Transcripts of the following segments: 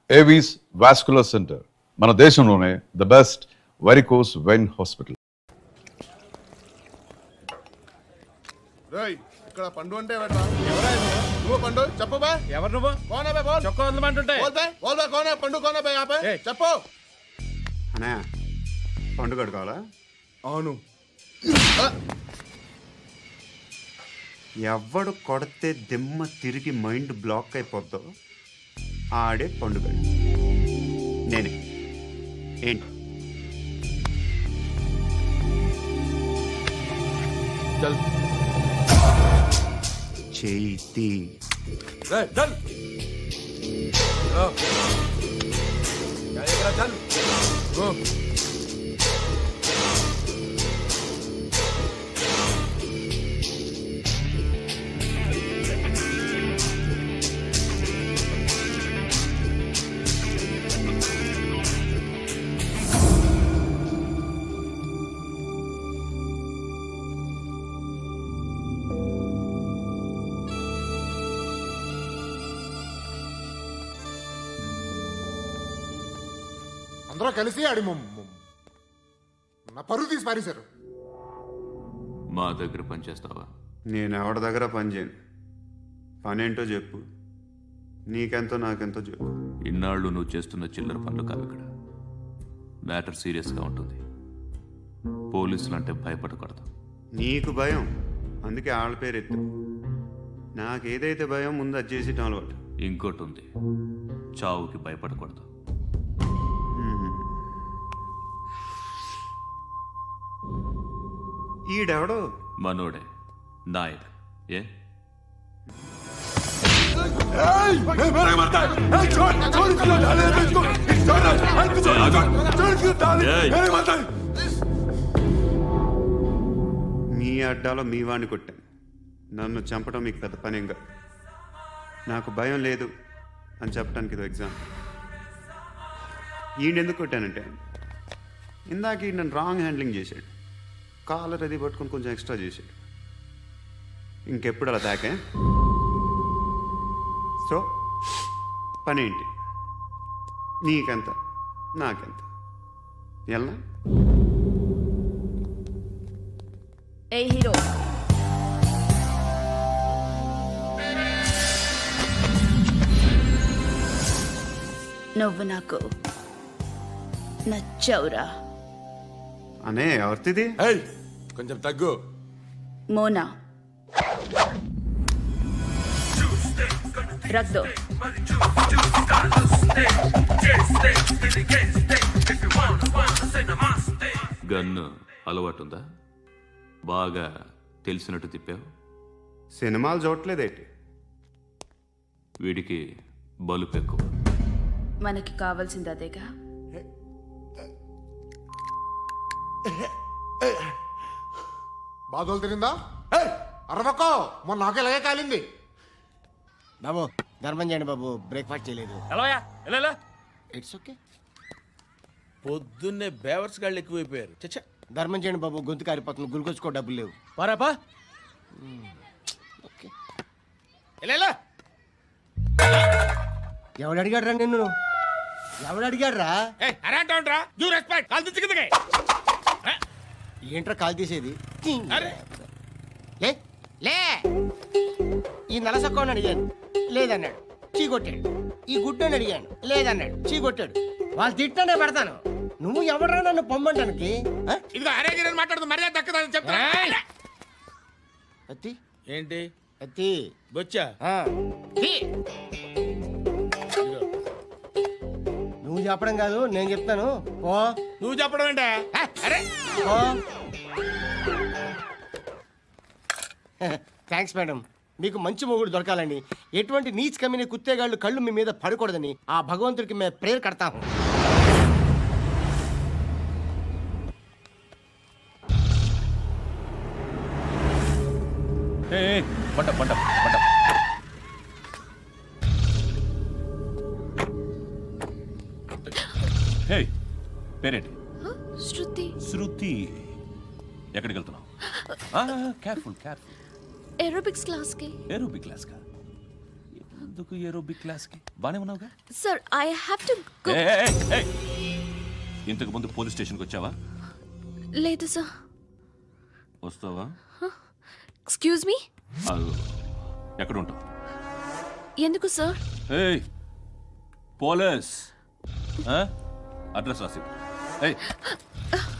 Avis vascular centre మన దేశంలోనే the best varicose vein hospital. ఇక్కడ పండు అంటే నువ్వు పండు చెప్పు బా. ఎవరు నువ్వు? కోనే బే బోల్. చొక్కా వదలమంటుంటే బోల్ బే కోనే పండు కోనే బే ఆపే చెప్పు. అన్నయ్య పండు కడుకోవాలా? అవును. ఎవడు కొడితే దిమ్మ తిరిగి మైండ్ బ్లాక్ అయిపోద్దో ఆడే పండుగ. నేనే. ఏంటి చేతి అందరూ కలిసి ఆడి నా పరువు తీసి పారేశారు. మా దగ్గర పనిచేస్తావా? నేను ఎవరి దగ్గర పని చేయను. పనేంటో చెప్పు. నీకెంతో నాకెంతో చెప్పు. ఇన్నాళ్ళు నువ్వు చేస్తున్న చిల్లర పనులు కావు ఇక్కడ. మ్యాటర్ సీరియస్గా ఉంటుంది. పోలీసులు అంటే భయపడకూడదు. నీకు భయం, అందుకే ఆళ్ళ పేరు ఎత్తు. నాకేదైతే భయం ముందు అది చేసి అలవాటు. ఇంకోటి ఉంది, చావుకి భయపడకూడదు. ఈడెవడో మనోడే నాయక్. ఏ మీ అడ్డాలో మీ వాడిని కొట్టాను. నన్ను చంపడం మీకు పెద్ద పనేంగా. నాకు భయం లేదు అని చెప్పడానికి ఇది ఎగ్జామ్. ఈయనెందుకు కొట్టానంటే ఇందాక ఈ నన్ను రాంగ్ హ్యాండ్లింగ్ చేశాడు. కాలర్ అది పట్టుకొని కొంచెం ఎక్స్ట్రా చేశాడు. ఇంకెప్పుడు అలా తాకే. సో పనేంటి? నీకెంత నాకెంత ఎలా? ఏ హీరో, నువ్వు నాకు నచ్చవురా. అనే ఎవరిది? కొంచెం తగ్గు. మోనా రక్ దో. గన్ను అలవాటుందా? బాగా తెలిసినట్టు తిప్పావు. సినిమాలు చూడట్లేదేంటి? వీడికి బలుపు ఎక్కువ. మనకి కావాల్సింది అదేగా. బాధలు తిరిందా? అరవకో, మొన్న నాకు ఇలాగే కాలింది. బాబు ధర్మం చేయండి బాబు, బ్రేక్ఫాస్ట్ చేయలేదు. ఎలా ఇట్స్ ఓకే. పొద్దున్నే బేవర్స్ గాళ్ళు ఎక్కువైపోయారు. చచ్చా, ధర్మం చేయండి బాబు, గొంతు కారిపోతుంది, గురికొచ్చుకో డబ్బులు లేవు. పారాపా. ఓకే. ఎలా ఎవడు అడిగాడు రా నిన్ను? ఎవడు అడిగాడు రా? అరేంటా యూ రెస్పెక్ట్. కాల్ తెచ్చి కిందకి. ఏంట్రా కాల్ తీసేది? అరే లే లే. ఈ నలసక్కని అడిగాను, లేదన్నాడు, చీ కొట్టాడు. ఈ గుడ్డని అడిగాను, లేదన్నాడు, చీ కొట్టాడు. వాళ్ళు తిట్టానే పెడతాను. నువ్వు ఎవడరా నన్ను పొమ్మంటానికి? ఇదిగో అరే గిరని మాట్లాడుతూ మర్యాద దక్కదని చెప్తా. అత్తి ఏంటి అత్తి బొచ్చా? నువ్వు చెప్పడం కాదు, నేను చెప్తాను. ఓ నువ్వు చెప్పడం ఏంటే? అరే ఓ థ్యాంక్స్ మేడం. మీకు మంచి మొగుడు దొరకాలని, ఎటువంటి నీచ్ కమ్మిన కుత్తేగాళ్ళు కళ్ళు మీ మీద పడకూడదని ఆ భగవంతుడికి మేము ప్రేయర్ కడతాము. పేరేంటి? శృతి. శృతి. ఎక్కడికి వెళ్తున్నావు? Careful careful. ఏరోబిక్స్ క్లాస్ కి. ఏరోబిక్ క్లాస్ కా? ఎందుకు ఏరోబిక్ క్లాస్కి బానే ఉన్నావుగా? Sir I have to go. ఏయ్, ఏయ్, ఏయ్. ఇంతకు ముందు పోలీస్ స్టేషన్కి వచ్చావా? లేదు సార్. వస్తావా? Excuse me. అదిగో. ఎక్కడ ఉంటావు? ఎందుకు సార్? ఏయ్ పోలీస్ అడ్రస్ రాసివ్వు. ఏయ్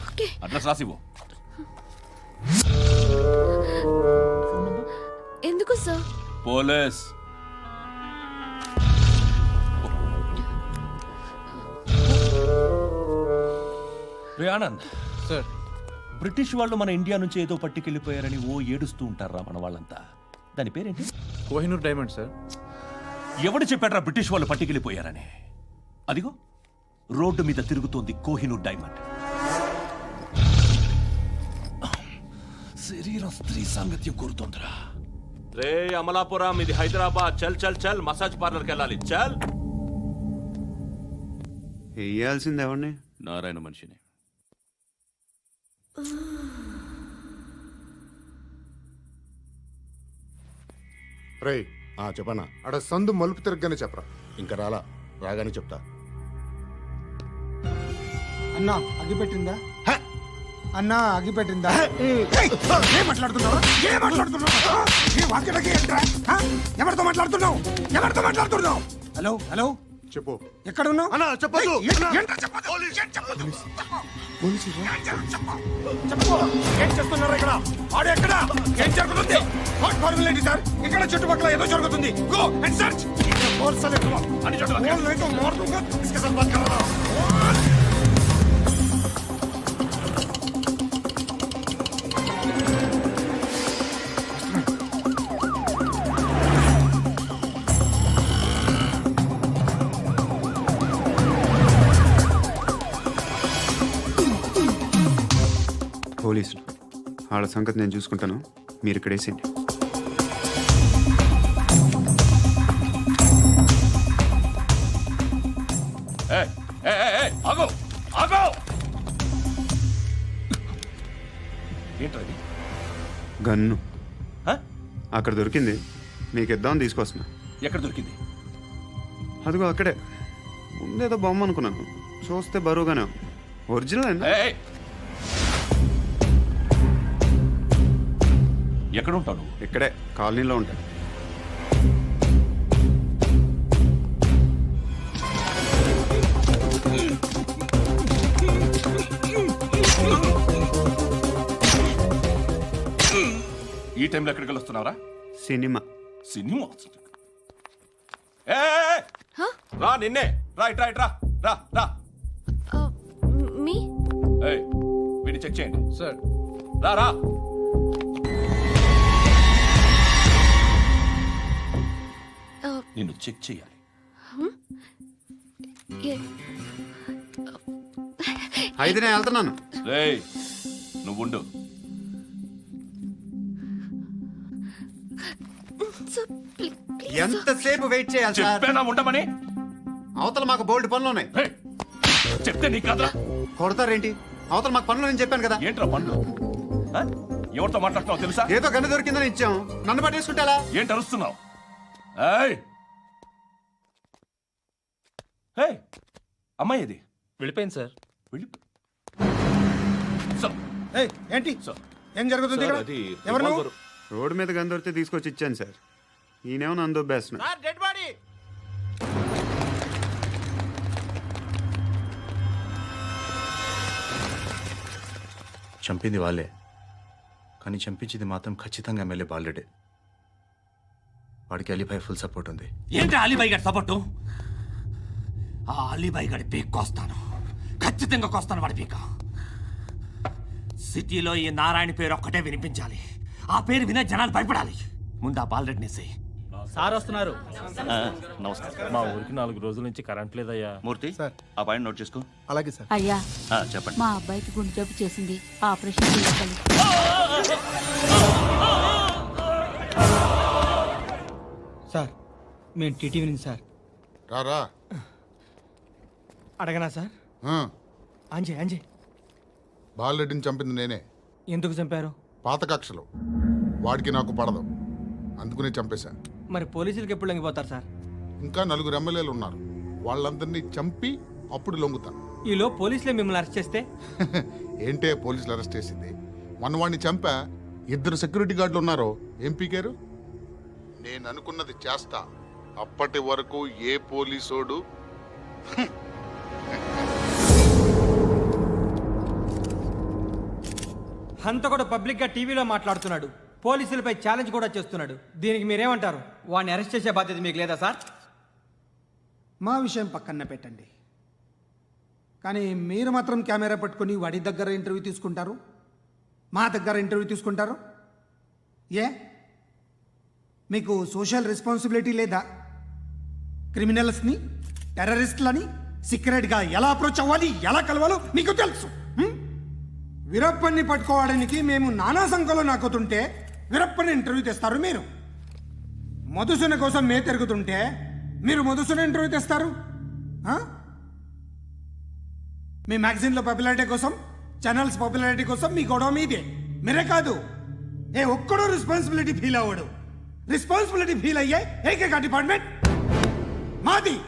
ఓకే. అడ్రస్ రాసివ్వు. ఎందుకు సార్? పోలీస్. రే ఆనంద్ సార్. బ్రిటిష్ వాళ్ళు మన ఇండియా నుంచి ఏదో పట్టుకెళ్ళిపోయారని ఓ ఏడుస్తూ ఉంటారా మన వాళ్ళంతా? దాని పేరేంటి? Kohinoor diamond sir. ఎవడు చెప్పాడ్రా బ్రిటిష్ వాళ్ళు పట్టుకెళ్ళిపోయారని? అదిగో రోడ్డు మీద తిరుగుతోంది కోహినూర్ డైమండ్. శరీరం స్త్రీ సాంగత్యం కోరుతోందిరా. రే అమలాపురం, ఇది హైదరాబాద్. చల్ చల్ చల్, మసాజ్ పార్లర్కి వెళ్ళాలి. చల్. వేయాల్సింది ఎవరిని? నారాయణ మనిషిని. రేయ్ చెప్పనా అడ సందు మలుపు తిరగగానే చెప్పరా. ఇంకా రాగానే చెప్తా. అన్నా అగిపెట్టిందా? అన్నా అగిపెట్టిందా? ఏం మాట్లాడుతున్నావు? ఏం మాట్లాడుతున్నావు? ఏ వాక్యలకి ఏంట్రా? ఎవరితో మాట్లాడుతున్నావు? ఎవరితో మాట్లాడుతున్నావు? హలో హలో చెప్పు. ఎక్కడ ఉన్నావు? అన్నా చెప్పదు. ఏం చేస్తున్నారు ఇక్కడ? ఆడు ఎక్కడ? ఏం జరుగుతుంది? వాట్ ఫార్మల్ ఏంటి సార్? ఇక్కడ చుట్టుపక్కల ఏదో జరుగుతుంది. Go and search. బోల్ సలే కమా. అని చెప్పు. బోల్ नहीं तो मार दूंगा. इसके साथ बात कर रहा हूं. పోలీసులు వాళ్ళ సంగతి నేను చూసుకుంటాను, మీరు ఇక్కడ వేసేయండి. ఆగో ఆగో. ఏంటది? గన్ను అక్కడ దొరికింది, మీకు ఇద్దామని తీసుకొస్తున్నా. ఎక్కడ దొరికింది? అదిగో అక్కడే. ముందేదో బొమ్మ అనుకున్నాను, చూస్తే బరువుగానే ఉంది. ఒరిజినల్ అండి. ఎక్కడ ఉంటావు? ఇక్కడే కాలనీలో ఉంటాను. ఈ టైంలో ఎక్కడికి వస్తున్నావురా? సినిమా. సినిమా? రా నిన్నే. రా ఇట్రా ఇట్రా. రా రా. మీ వీడిని చెక్ చేయండి. సార్. రా రా. నిన్ను చెక్ చేయాలి. అయితే నేను వెళ్తున్నాను. రేయ్ నువ్వుండు. ఎంతసేపు వెయిట్ చేయాలి సార్? చెప్పేనా ఉండమని? అవతల మాకు బోల్డ్ పనులు ఉన్నాయి. రేయ్, చెప్తే నీకు కాదురా. కొడతారేంటి? అవతల మాకు పనులు నేను చెప్పాను కదా. ఏంట్రా పండ్లు? ఎవరితో మాట్లాడుతున్నావు తెలుసా? ఏదో గన్ను దొరికిందని ఇచ్చాం, నన్ను పట్టేసుకుంటా. ఏంటి అరుస్తున్నావు? అమ్మాయి ఇది వెళ్ళిపోయింది సార్. వెళ్ళి ఏయ్, ఏంటి ఏం జరుగుతుంది ఇక్కడ? ఎవరు నువ్వు? రోడ్డు మీద గన్ను దొరికితే తీసుకొచ్చి ఇచ్చాను సార్. ఈయనేమో నన్ను దొబ్బేస్తున్నా. Dead body. చంపింది వాళ్ళే, కానీ చంపించింది మాత్రం ఖచ్చితంగా ఎమ్మెల్యే బాలుడే. వాడికి అలీభాయ్ ఫుల్ సపోర్ట్ ఉంది. ఏంటి అలీబాయి గారి సపోర్టు? ఆ అలీబాయి గారి పీక్ కోస్తాను, ఖచ్చితంగా కోస్తాను వాడి పీక. సిటీలో ఈ నారాయణ పేరు ఒక్కటే వినిపించాలి. ఆ పేరు వినే జనాలు భయపడాలి. ముందు ఆ బాలరెడ్డిని వేసేయ్. సార్ వస్తున్నారు. నమస్కారం. మా ఊరికి 4 రోజుల నుంచి కరెంట్ లేదయ్యా. మూర్తి, ఆ పాయింట్ నోట్ చేసుకో. అలాగే సార్. అయ్యా, చెప్పండి. మా అబ్బాయికి గుండె జబ్బు చేసింది, ఆపరేషన్ చేయాలి. సార్ మేము టీటీవీ నుంచి సార్. రా. అడగనా సార్? అంజయ్ బాలరెడ్డిని చంపింది నేనే. ఎందుకు చంపారు? పాత కక్షలు. వాడికి నాకు పడదు, అందుకునే చంపేశా. మరి పోలీసులకి ఎప్పుడు లొంగిపోతారు సార్? ఇంకా 4 ఎమ్మెల్యేలు ఉన్నారు. వాళ్ళందరినీ చంపి అప్పుడు లొంగుతా. ఈలో పోలీసులే మిమ్మల్ని అరెస్ట్ చేస్తే ఏంటే పోలీసులు అరెస్ట్ చేసింది? మన వాడిని చంపా 2 సెక్యూరిటీ గార్డులు ఉన్నారో ఏం పీకారు? నేను అనుకున్నది చేస్తా. అప్పటి వరకు ఏ పోలీసోడు హంతకుడు పబ్లిక్ గా టీవీలో మాట్లాడుతున్నాడు, పోలీసులపై ఛాలెంజ్ కూడా చేస్తున్నాడు. దీనికి మీరేమంటారు? వాడిని అరెస్ట్ చేసే బాధ్యత మీకు లేదా సార్? మా విషయం పక్కన పెట్టండి, కానీ మీరు మాత్రం కెమెరా పట్టుకొని వాడి దగ్గర ఇంటర్వ్యూ తీసుకుంటారు, మా దగ్గర ఇంటర్వ్యూ తీసుకుంటారు. ఏ మీకు సోషల్ రెస్పాన్సిబిలిటీ లేదా? క్రిమినల్స్ని, టెర్రరిస్టులని సీక్రెట్గా ఎలా అప్రోచ్ అవ్వాలి, ఎలా కలవాలో మీకు తెలుసు. వీరప్పన్ని పట్టుకోవడానికి మేము నానా సంఖ్యలో నాకుతుంటే వీరప్పని ఇంటర్వ్యూ తెస్తారు మీరు. మధుసూన కోసం మే తిరుగుతుంటే మీరు మధుసూన ఇంటర్వ్యూ తెస్తారు. మీ మ్యాగజైన్లో పాపులారిటీ కోసం, ఛానల్స్ పాపులారిటీ కోసం మీ గొడవ మీదే. మీరే కాదు, ఏ ఒక్కడో రెస్పాన్సిబిలిటీ ఫీల్ అవ్వడు. రెస్పాన్సిబిలిటీ ఫీల్ అయ్యే ఏకైక డిపార్ట్మెంట్ మాది,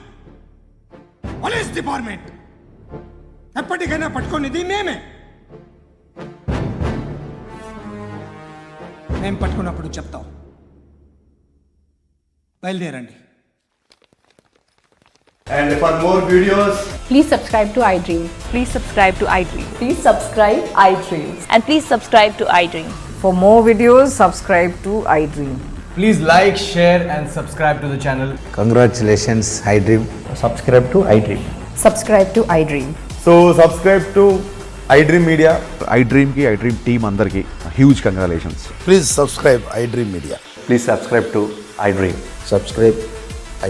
పోలీస్ డిపార్ట్మెంట్. ఎప్పటికైనా పట్టుకునేది మేమే. మేము పట్టుకున్నప్పుడు చెప్తాం. బయలుదేరండి. And for more videos, Please subscribe to iDream. Please subscribe to iDream. Please subscribe iDream. And please subscribe to iDream. For more videos, subscribe to iDream. Please like, share and subscribe to the channel. congratulations, iDream. Subscribe to iDream. Subscribe to iDream. So subscribe to iDream Media. iDream కి iDream team అందరికి huge congratulations. Please subscribe iDream media. Please subscribe to iDream. Subscribe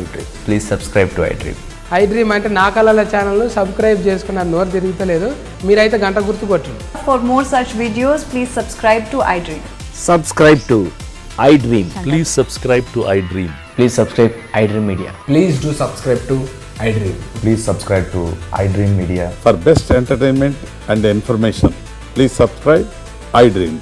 iDream. Please subscribe to iDream. iDream అంటే నా కళల channel subscribe చేసుకున్న నోరు తిరుగుతలేదు. మీరైతే గంట గుర్తు కొట్టండి. For more such videos, please subscribe to iDream. Subscribe to iDream. Please subscribe to iDream. Please subscribe iDream Media. Please do subscribe to iDream. Please subscribe to iDream Media. For best entertainment and information, please subscribe iDream.